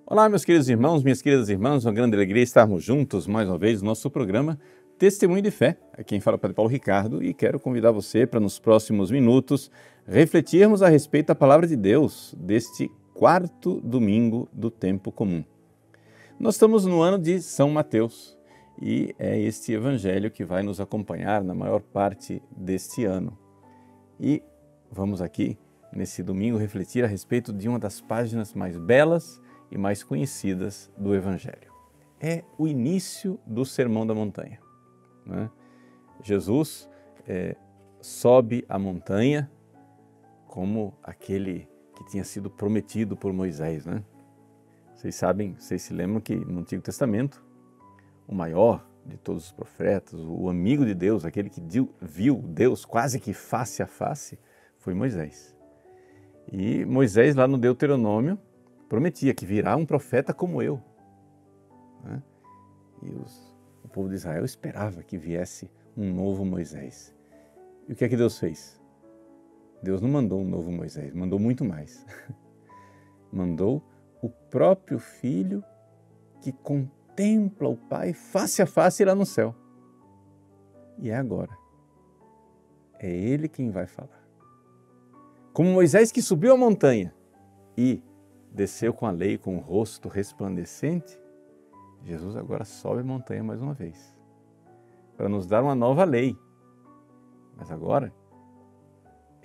Olá, meus queridos irmãos, minhas queridas irmãs, uma grande alegria estarmos juntos mais uma vez no nosso programa Testemunho de Fé. Aqui quem fala é o Padre Paulo Ricardo e quero convidar você para nos próximos minutos refletirmos a respeito da Palavra de Deus deste quarto domingo do tempo comum. Nós estamos no ano de São Mateus e é este evangelho que vai nos acompanhar na maior parte deste ano. E vamos aqui, nesse domingo, refletir a respeito de uma das páginas mais belas e mais conhecidas do Evangelho. É o início do Sermão da Montanha. Né? Jesus sobe a montanha como aquele que tinha sido prometido por Moisés. Né? Vocês se lembram que no Antigo Testamento, o maior de todos os profetas, o amigo de Deus, aquele que viu Deus quase que face a face, foi Moisés. E Moisés, lá no Deuteronômio, prometia que virá um profeta como eu. Né? E o povo de Israel esperava que viesse um novo Moisés. E o que é que Deus fez? Deus não mandou um novo Moisés, mandou muito mais. Mandou o próprio Filho que contempla o Pai face a face lá no céu. E é agora. É Ele quem vai falar. Como Moisés que subiu a montanha e desceu com a lei com o rosto resplandecente, Jesus agora sobe a montanha mais uma vez, para nos dar uma nova lei. Mas agora,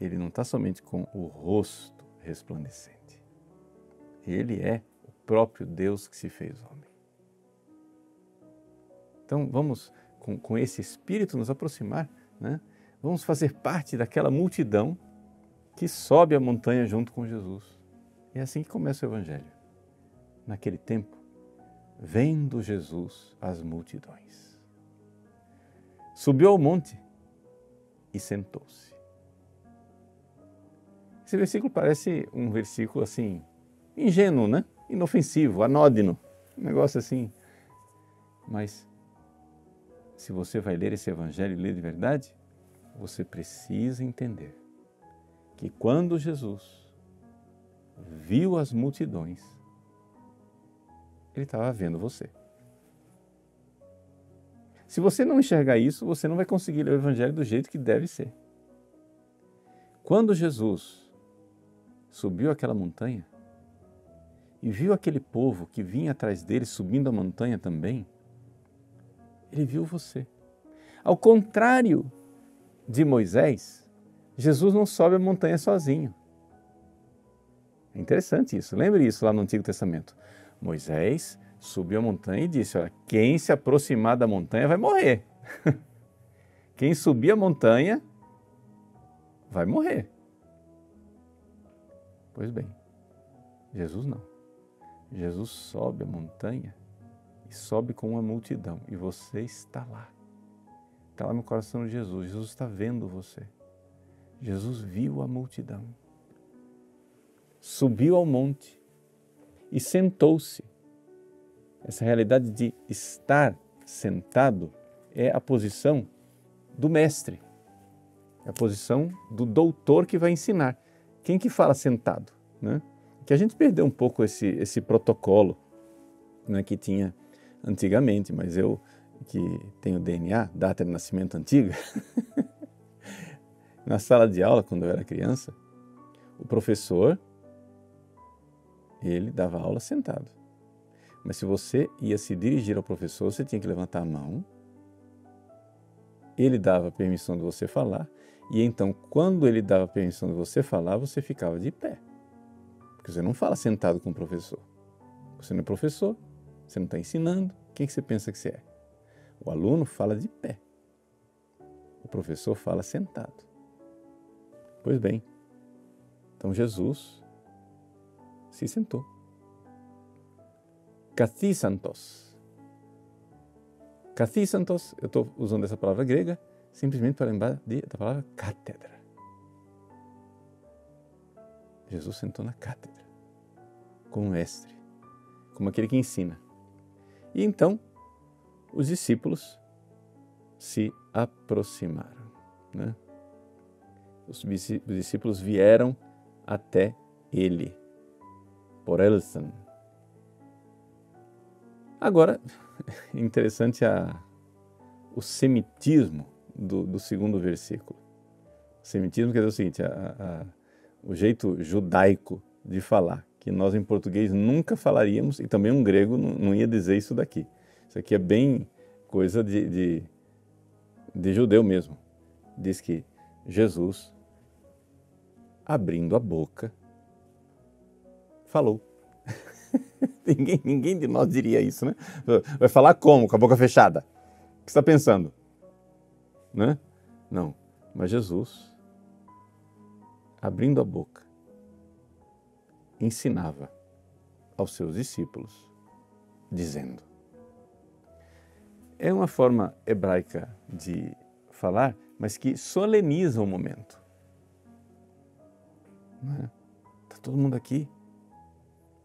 Ele não está somente com o rosto resplandecente. Ele é o próprio Deus que se fez homem. Então vamos, com esse espírito, nos aproximar, né? Vamos fazer parte daquela multidão que sobe a montanha junto com Jesus. É assim que começa o Evangelho. Naquele tempo, vendo Jesus as multidões. Subiu ao monte e sentou-se. Esse versículo parece um versículo assim, ingênuo, né? Inofensivo, anódino, um negócio assim. Mas, se você vai ler esse Evangelho e ler de verdade, você precisa entender que quando Jesus viu as multidões, Ele estava vendo você. Se você não enxergar isso, você não vai conseguir ler o Evangelho do jeito que deve ser. Quando Jesus subiu aquela montanha e viu aquele povo que vinha atrás dele subindo a montanha também, Ele viu você. Ao contrário de Moisés, Jesus não sobe a montanha sozinho. É interessante isso. Lembre isso lá no Antigo Testamento. Moisés subiu a montanha e disse, olha, quem se aproximar da montanha vai morrer. Quem subir a montanha vai morrer. Pois bem, Jesus não. Jesus sobe a montanha e sobe com uma multidão. E você está lá. Está lá no coração de Jesus. Jesus está vendo você. Jesus viu a multidão. Subiu ao monte e sentou-se. Essa realidade de estar sentado é a posição do mestre, é a posição do doutor que vai ensinar. Quem que fala sentado? Né? Que a gente perdeu um pouco esse protocolo, né, que tinha antigamente, mas eu que tenho DNA, data de nascimento antiga, na sala de aula, quando eu era criança, o professor, ele dava aula sentado. Mas se você ia se dirigir ao professor, você tinha que levantar a mão. Ele dava permissão de você falar. E então, quando ele dava permissão de você falar, você ficava de pé. Porque você não fala sentado com o professor. Você não é professor, você não está ensinando. Quem que você pensa que você é? O aluno fala de pé. O professor fala sentado. Pois bem, então Jesus se sentou. Kathisantos. Kathisantos, eu estou usando essa palavra grega simplesmente para lembrar da palavra cátedra. Jesus sentou na cátedra, como mestre, como aquele que ensina. E então, os discípulos se aproximaram. Né? Os discípulos vieram até ele, por Elsan. Agora, interessante o semitismo do segundo versículo. O semitismo quer dizer o seguinte, o jeito judaico de falar, que nós em português nunca falaríamos, e também um grego não ia dizer isso daqui. Isso aqui é bem coisa de judeu mesmo. Diz que Jesus, abrindo a boca, falou. Ninguém de nós diria isso, né? Vai falar como? Com a boca fechada? O que você está pensando? Né? Não, mas Jesus, abrindo a boca, ensinava aos seus discípulos, dizendo. É uma forma hebraica de falar, mas que soleniza o momento. Está todo mundo aqui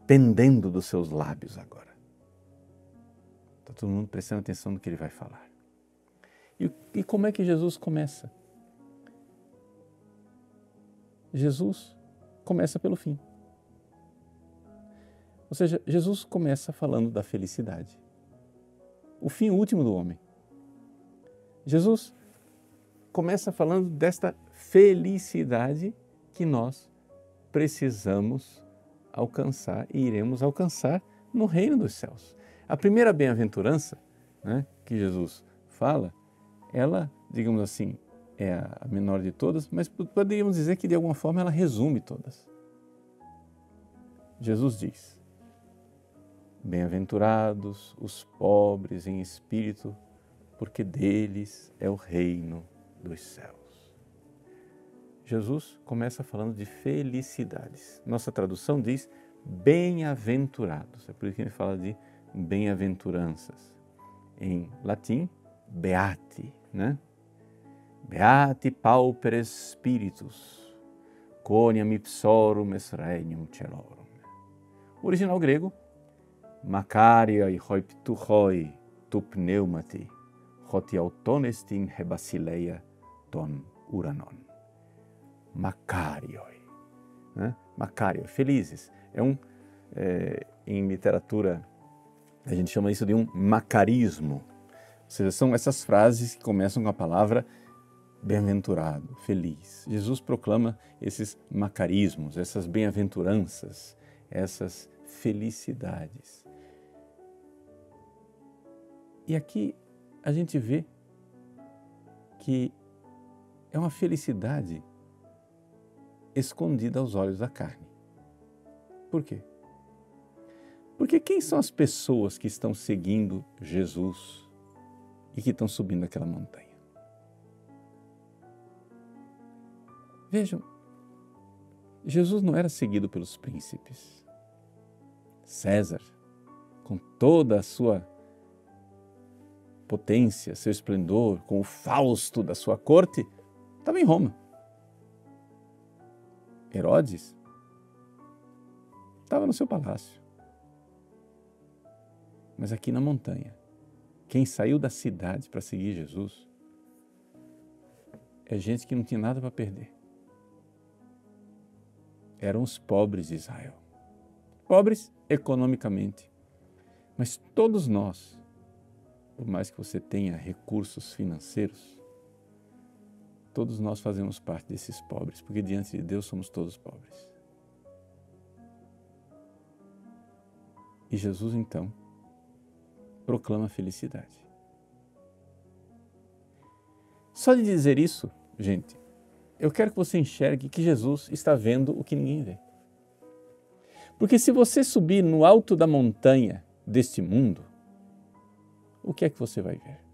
pendendo dos seus lábios agora. Está todo mundo prestando atenção no que ele vai falar. E como é que Jesus começa? Jesus começa pelo fim. Ou seja, Jesus começa falando da felicidade. O fim último do homem. Jesus começa falando desta felicidade que nós precisamos alcançar e iremos alcançar no reino dos céus. A primeira bem-aventurança, né, que Jesus fala, ela, digamos assim, é a menor de todas, mas poderíamos dizer que de alguma forma ela resume todas. Jesus diz: bem-aventurados os pobres em espírito, porque deles é o reino dos céus. Jesus começa falando de felicidades. Nossa tradução diz bem-aventurados. É por isso que ele fala de bem-aventuranças. Em latim, beati, né? Beati pauperes spiritus, quoniam ipsorum es regnum celorum. O original grego, Makarioi hoiptuhoi tu pneumati, hoti autonestin hebasileia ton uranon. Makarioi, né? Makarioi, felizes. Em literatura, a gente chama isso de um macarismo. Ou seja, são essas frases que começam com a palavra bem-aventurado, feliz. Jesus proclama esses macarismos, essas bem-aventuranças, essas felicidades. E aqui a gente vê que é uma felicidade escondida aos olhos da carne. Por quê? Porque quem são as pessoas que estão seguindo Jesus e que estão subindo aquela montanha? Vejam, Jesus não era seguido pelos príncipes. César, com toda a sua potência, seu esplendor, com o Fausto da sua corte, estava em Roma. Herodes estava no seu palácio. Mas aqui na montanha, quem saiu da cidade para seguir Jesus é gente que não tinha nada para perder. Eram os pobres de Israel. Pobres economicamente. Mas todos nós, por mais que você tenha recursos financeiros, todos nós fazemos parte desses pobres, porque diante de Deus somos todos pobres. E Jesus, então, proclama a felicidade. Só de dizer isso, gente, eu quero que você enxergue que Jesus está vendo o que ninguém vê. Porque se você subir no alto da montanha deste mundo, o que é que você vai ver?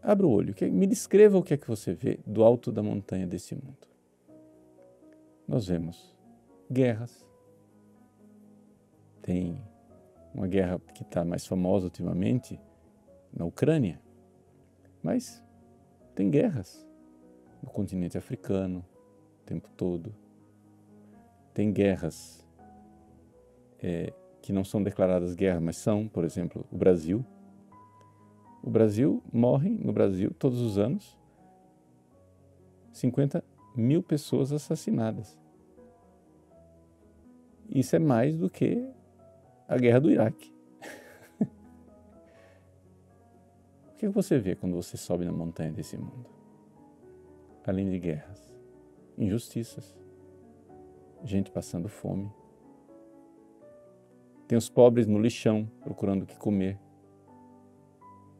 Abra o olho, me descreva o que é que você vê do alto da montanha desse mundo. Nós vemos guerras. Tem uma guerra que está mais famosa ultimamente na Ucrânia, mas tem guerras no continente africano o tempo todo. Tem guerras que não são declaradas guerra, mas são, por exemplo, o Brasil. O Brasil, morrem no Brasil todos os anos 50 mil pessoas assassinadas. Isso é mais do que a guerra do Iraque. O que você vê quando você sobe na montanha desse mundo? Além de guerras, injustiças, gente passando fome. Tem os pobres no lixão procurando o que comer,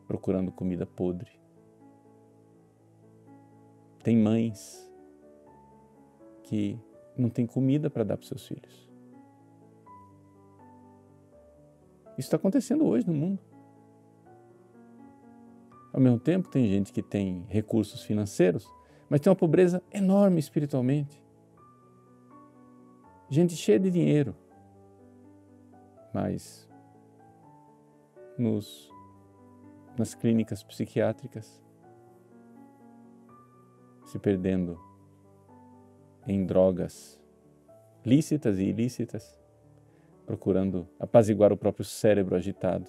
procurando comida podre. Tem mães que não têm comida para dar para os seus filhos. Isso está acontecendo hoje no mundo. Ao mesmo tempo, tem gente que tem recursos financeiros, mas tem uma pobreza enorme espiritualmente. Gente cheia de dinheiro, mas nas clínicas psiquiátricas, se perdendo em drogas lícitas e ilícitas, procurando apaziguar o próprio cérebro agitado.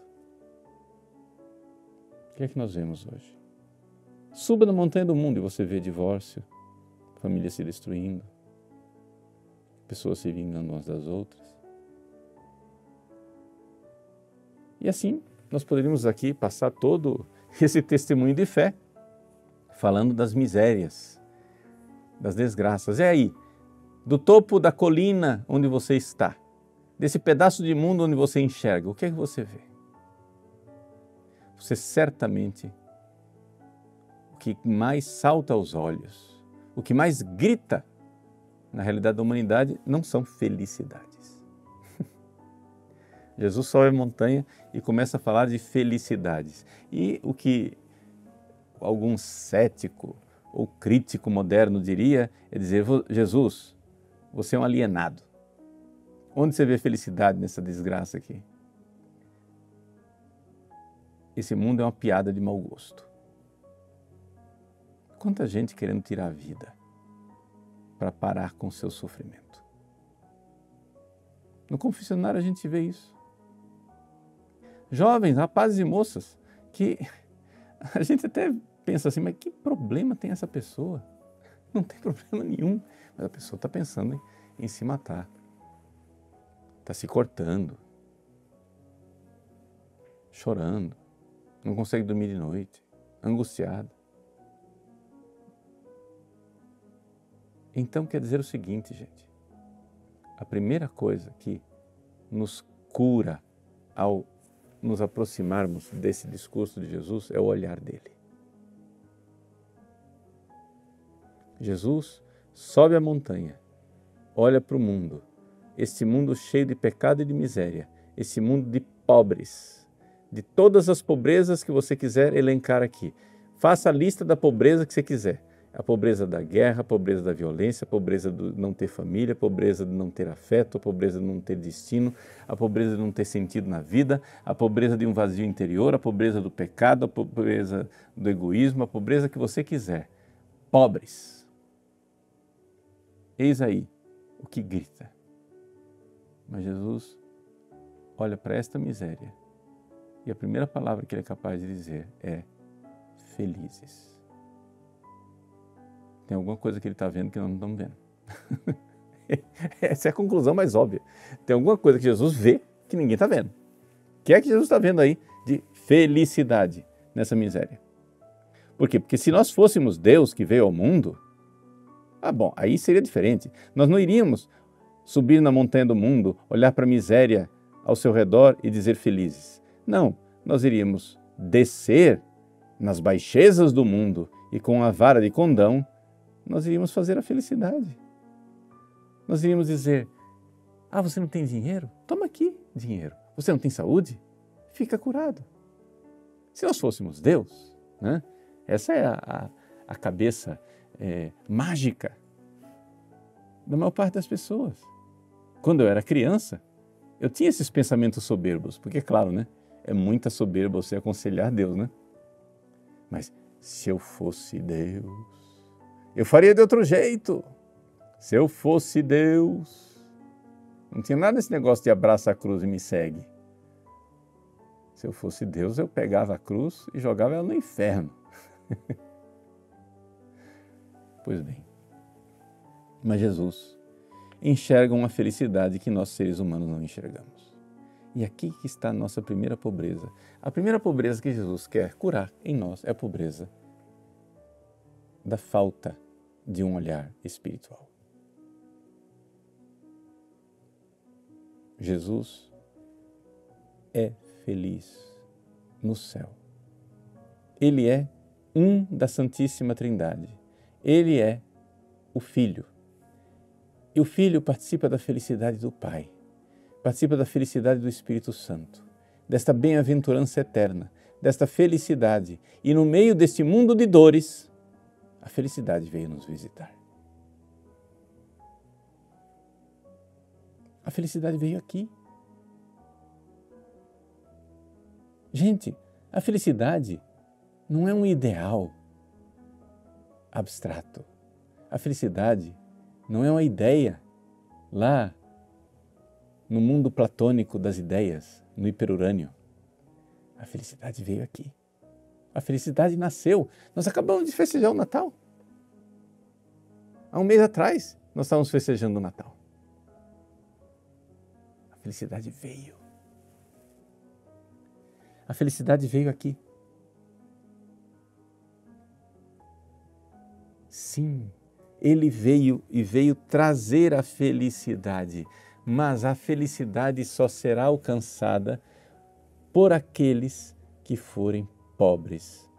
O que é que nós vemos hoje? Suba na montanha do mundo e você vê divórcio, família se destruindo, pessoas se vingando umas das outras. E assim, nós poderíamos aqui passar todo esse testemunho de fé, falando das misérias, das desgraças. É aí, do topo da colina onde você está, desse pedaço de mundo onde você enxerga, o que é que você vê? Você certamente, o que mais salta aos olhos, o que mais grita na realidade da humanidade não são felicidades. Jesus sobe a montanha e começa a falar de felicidades. E o que algum cético ou crítico moderno diria é dizer: Jesus, você é um alienado. Onde você vê felicidade nessa desgraça aqui? Esse mundo é uma piada de mau gosto. Quanta gente querendo tirar a vida para parar com o seu sofrimento. No confessionário a gente vê isso. Jovens, rapazes e moças, que a gente até pensa assim, mas que problema tem essa pessoa? Não tem problema nenhum, mas a pessoa está pensando em se matar, está se cortando, chorando, não consegue dormir de noite, angustiado. Então quer dizer o seguinte, gente, a primeira coisa que nos cura ao nos aproximarmos desse discurso de Jesus é o olhar dele. Jesus sobe a montanha, olha para o mundo, esse mundo cheio de pecado e de miséria, esse mundo de pobres, de todas as pobrezas que você quiser elencar aqui. Faça a lista da pobreza que você quiser. A pobreza da guerra, a pobreza da violência, a pobreza de não ter família, a pobreza de não ter afeto, a pobreza de não ter destino, a pobreza de não ter sentido na vida, a pobreza de um vazio interior, a pobreza do pecado, a pobreza do egoísmo, a pobreza que você quiser. Pobres. Eis aí o que grita. Mas Jesus olha para esta miséria e a primeira palavra que ele é capaz de dizer é felizes. Tem alguma coisa que ele está vendo que nós não estamos vendo. Essa é a conclusão mais óbvia. Tem alguma coisa que Jesus vê que ninguém está vendo. O que é que Jesus está vendo aí de felicidade nessa miséria? Por quê? Porque se nós fôssemos Deus que veio ao mundo, aí seria diferente. Nós não iríamos subir na montanha do mundo, olhar para a miséria ao seu redor e dizer felizes. Não, nós iríamos descer nas baixezas do mundo e com a vara de condão nós iríamos fazer a felicidade. Nós iríamos dizer: você não tem dinheiro? Toma aqui dinheiro. Você não tem saúde? Fica curado. Se nós fôssemos Deus, né? Essa é a cabeça mágica da maior parte das pessoas. Quando eu era criança, eu tinha esses pensamentos soberbos, porque, claro, né? É muita soberba você aconselhar Deus, né? Mas se eu fosse Deus, eu faria de outro jeito. Se eu fosse Deus. Não tinha nada desse negócio de abraça a cruz e me segue. Se eu fosse Deus, eu pegava a cruz e jogava ela no inferno. Pois bem, mas Jesus enxerga uma felicidade que nós seres humanos não enxergamos. E aqui que está a nossa primeira pobreza. A primeira pobreza que Jesus quer curar em nós é a pobreza da falta de um olhar espiritual. Jesus é feliz no céu. Ele é um da Santíssima Trindade. Ele é o Filho. E o Filho participa da felicidade do Pai, participa da felicidade do Espírito Santo, desta bem-aventurança eterna, desta felicidade. E no meio deste mundo de dores, a felicidade veio nos visitar. A felicidade veio aqui. Gente, a felicidade não é um ideal abstrato. A felicidade não é uma ideia lá no mundo platônico das ideias, no hiperurânio. A felicidade veio aqui. A felicidade nasceu. Nós acabamos de festejar o Natal. Há um mês atrás, nós estávamos festejando o Natal. A felicidade veio. A felicidade veio aqui. Sim, Ele veio e veio trazer a felicidade, mas a felicidade só será alcançada por aqueles que forem pobres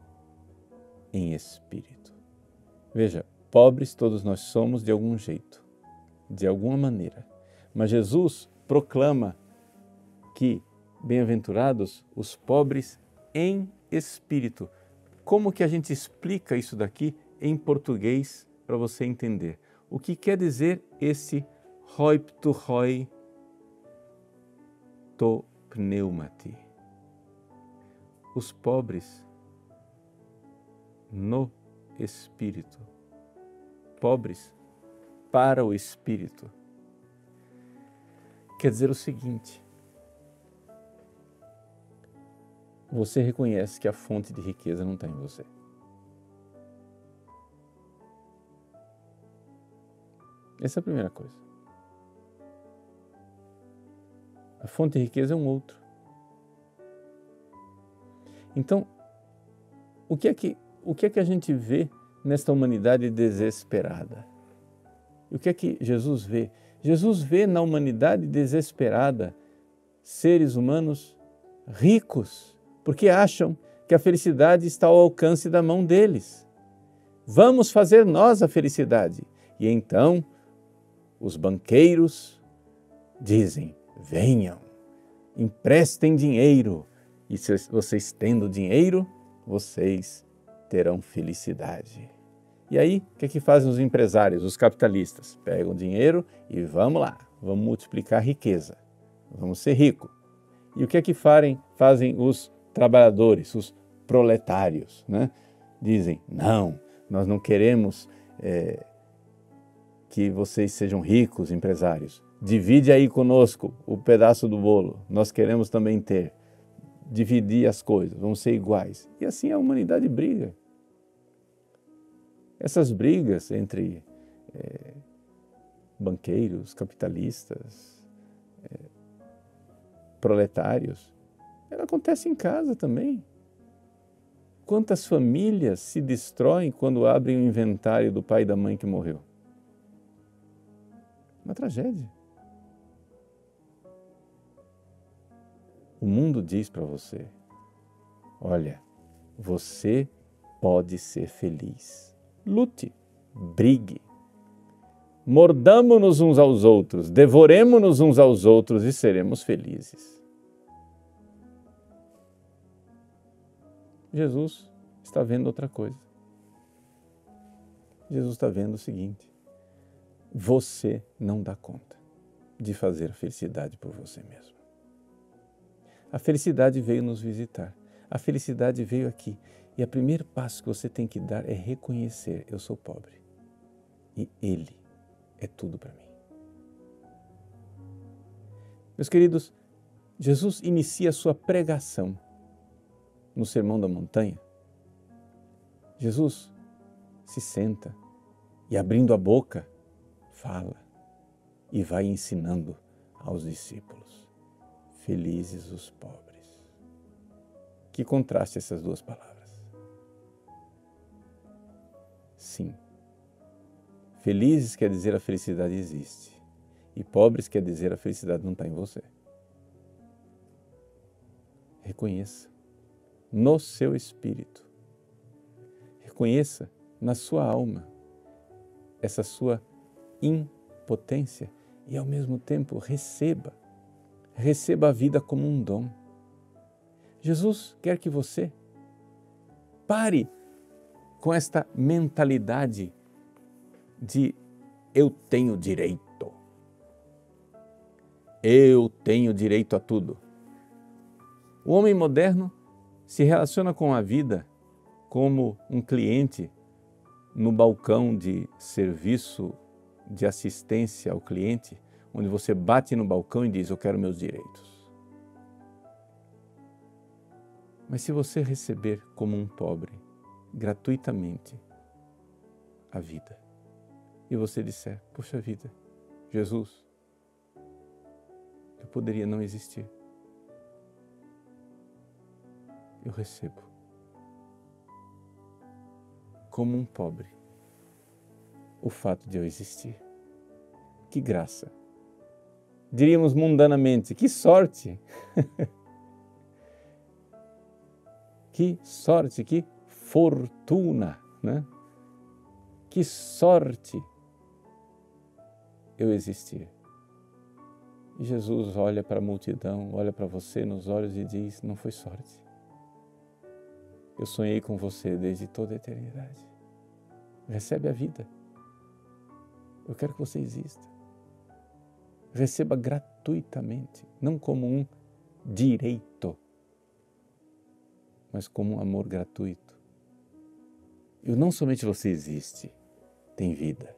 em espírito. Veja, pobres todos nós somos de algum jeito, de alguma maneira, mas Jesus proclama que bem-aventurados os pobres em espírito. Como que a gente explica isso daqui em português para você entender? O que quer dizer esse hoi ptuchoi to pneumati? Os pobres no espírito. Pobres para o espírito. Quer dizer o seguinte: você reconhece que a fonte de riqueza não está em você. Essa é a primeira coisa. A fonte de riqueza é um outro. Então, o que é que a gente vê nesta humanidade desesperada? E o que é que Jesus vê? Jesus vê na humanidade desesperada seres humanos ricos, porque acham que a felicidade está ao alcance da mão deles. Vamos fazer nós a felicidade. E então, os banqueiros dizem: venham, emprestem dinheiro, e se vocês tendo dinheiro, vocês terão felicidade. E aí, o que é que fazem os empresários, os capitalistas? Pegam dinheiro e vamos lá, vamos multiplicar a riqueza, vamos ser ricos. E o que é que fazem os trabalhadores, os proletários, né? Dizem: não, nós não queremos que vocês sejam ricos, empresários. Divide aí conosco o pedaço do bolo, nós queremos também ter. Dividir as coisas, vamos ser iguais. E assim a humanidade briga. Essas brigas entre banqueiros, capitalistas, proletários, ela acontece em casa também. Quantas famílias se destroem quando abrem o inventário do pai e da mãe que morreu? Uma tragédia. O mundo diz para você: olha, você pode ser feliz. Lute, brigue, mordamo-nos uns aos outros, devoremo-nos uns aos outros e seremos felizes. Jesus está vendo outra coisa. Jesus está vendo o seguinte: você não dá conta de fazer a felicidade por você mesmo. A felicidade veio nos visitar. A felicidade veio aqui. E o primeiro passo que você tem que dar é reconhecer: eu sou pobre. E Ele é tudo para mim. Meus queridos, Jesus inicia a sua pregação no Sermão da Montanha. Jesus se senta e, abrindo a boca, fala e vai ensinando aos discípulos: felizes os pobres. Que contraste essas duas palavras. Sim. Felizes quer dizer a felicidade existe. E pobres quer dizer a felicidade não está em você. Reconheça no seu espírito. Reconheça na sua alma essa sua impotência e ao mesmo tempo receba a vida como um dom. Jesus quer que você pare com esta mentalidade de eu tenho direito. Eu tenho direito a tudo. O homem moderno se relaciona com a vida como um cliente no balcão de serviço de assistência ao cliente, onde você bate no balcão e diz, eu quero meus direitos. Mas se você receber como um pobre, gratuitamente, a vida, e você disser, poxa vida, Jesus, eu poderia não existir. Eu recebo como um pobre o fato de eu existir. Que graça! Diríamos mundanamente, que sorte! Que sorte, que fortuna, né? Que sorte eu existir. E Jesus olha para a multidão, olha para você nos olhos e diz, não foi sorte. Eu sonhei com você desde toda a eternidade. Recebe a vida. Eu quero que você exista. Receba gratuitamente, não como um direito, mas como um amor gratuito. E não somente você existe, tem vida.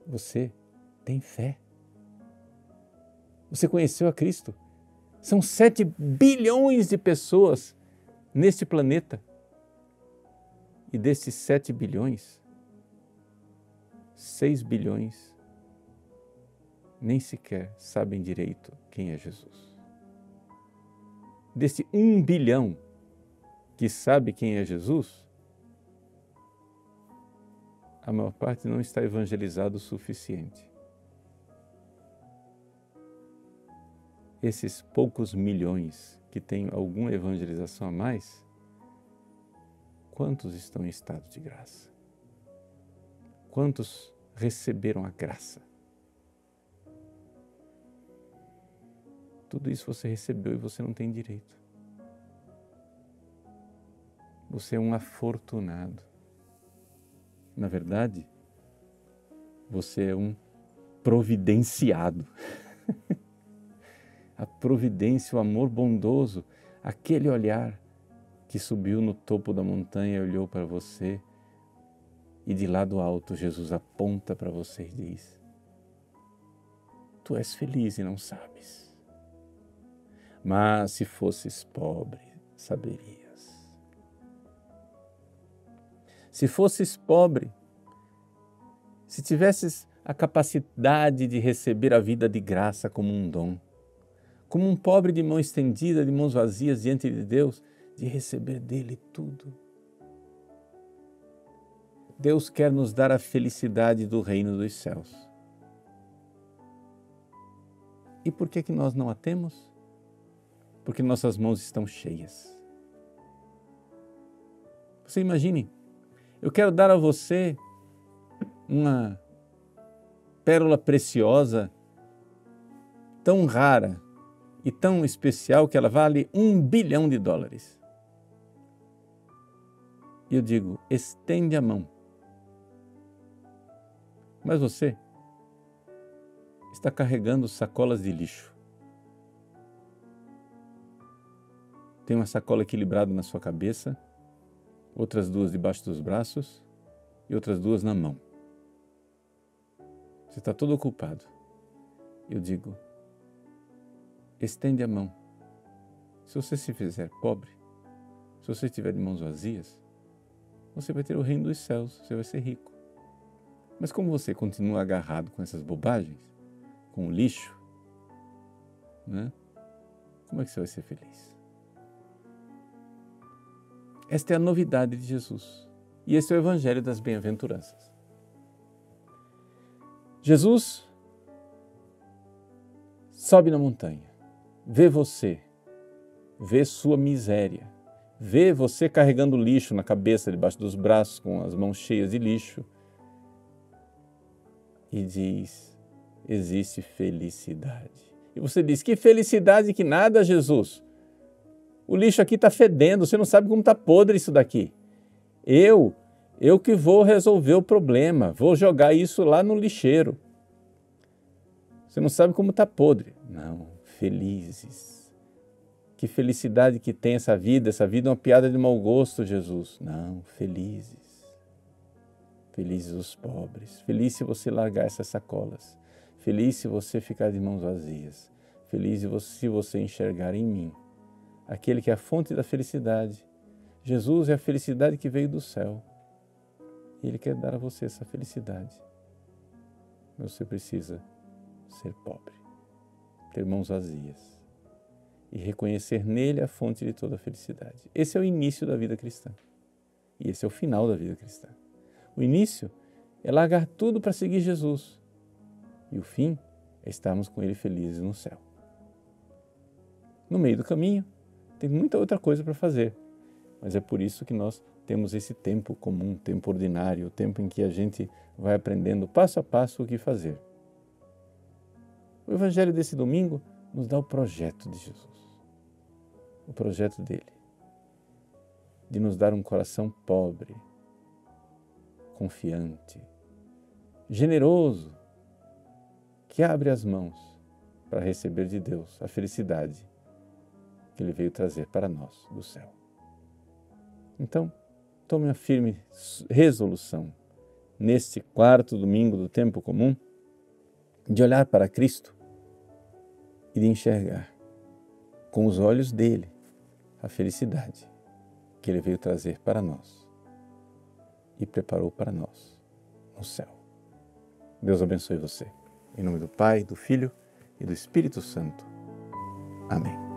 Você tem fé. Você conheceu a Cristo. São 7 bilhões de pessoas neste planeta. E desses 7 bilhões, 6 bilhões nem sequer sabem direito quem é Jesus. Desse 1 bilhão que sabe quem é Jesus, a maior parte não está evangelizado o suficiente. Esses poucos milhões que têm alguma evangelização a mais, quantos estão em estado de graça? Quantos receberam a graça? Tudo isso você recebeu e você não tem direito. Você é um afortunado. Na verdade, você é um providenciado. A providência, o amor bondoso, aquele olhar que subiu no topo da montanha e olhou para você e de lá do alto Jesus aponta para você e diz, tu és feliz e não sabes, mas se fosses pobre, saberias. Se fosses pobre, se tivesses a capacidade de receber a vida de graça como um dom, como um pobre de mão estendida, de mãos vazias diante de Deus, de receber dele tudo. Deus quer nos dar a felicidade do reino dos céus. E por que nós não a temos? Porque nossas mãos estão cheias. Você imagine, eu quero dar a você uma pérola preciosa, tão rara e tão especial que ela vale $1 bilhão. E eu digo, estende a mão. Mas você está carregando sacolas de lixo. Tem uma sacola equilibrada na sua cabeça, outras 2 debaixo dos braços e outras 2 na mão. Você está todo ocupado. Eu digo, estende a mão. Se você se fizer pobre, se você estiver de mãos vazias, você vai ter o reino dos céus, você vai ser rico. Mas como você continua agarrado com essas bobagens, com o lixo, né? como é que você vai ser feliz? Esta é a novidade de Jesus. E esse é o Evangelho das Bem-aventuranças. Jesus sobe na montanha, vê você, vê sua miséria, vê você carregando lixo na cabeça, debaixo dos braços, com as mãos cheias de lixo, e diz: existe felicidade. E você diz: que felicidade que nada, Jesus. O lixo aqui está fedendo, você não sabe como está podre isso daqui. Eu que vou resolver o problema, vou jogar isso lá no lixeiro. Você não sabe como está podre. Não, felizes. Que felicidade que tem essa vida é uma piada de mau gosto, Jesus. Não, felizes. Felizes os pobres. Feliz se você largar essas sacolas. Feliz se você ficar de mãos vazias. Feliz se você enxergar em mim aquele que é a fonte da felicidade. Jesus é a felicidade que veio do céu. E Ele quer dar a você essa felicidade. Mas você precisa ser pobre, ter mãos vazias e reconhecer nele a fonte de toda a felicidade. Esse é o início da vida cristã. E esse é o final da vida cristã. O início é largar tudo para seguir Jesus. E o fim é estarmos com Ele felizes no céu. No meio do caminho, tem muita outra coisa para fazer. Mas é por isso que nós temos esse tempo comum, tempo ordinário, o tempo em que a gente vai aprendendo passo a passo o que fazer. O Evangelho desse domingo nos dá o projeto de Jesus. O projeto dele. De nos dar um coração pobre, confiante, generoso, que abre as mãos para receber de Deus a felicidade que Ele veio trazer para nós do céu. Então, tome uma firme resolução neste quarto domingo do tempo comum de olhar para Cristo e de enxergar com os olhos dele a felicidade que Ele veio trazer para nós e preparou para nós no céu. Deus abençoe você. Em nome do Pai, do Filho e do Espírito Santo. Amém.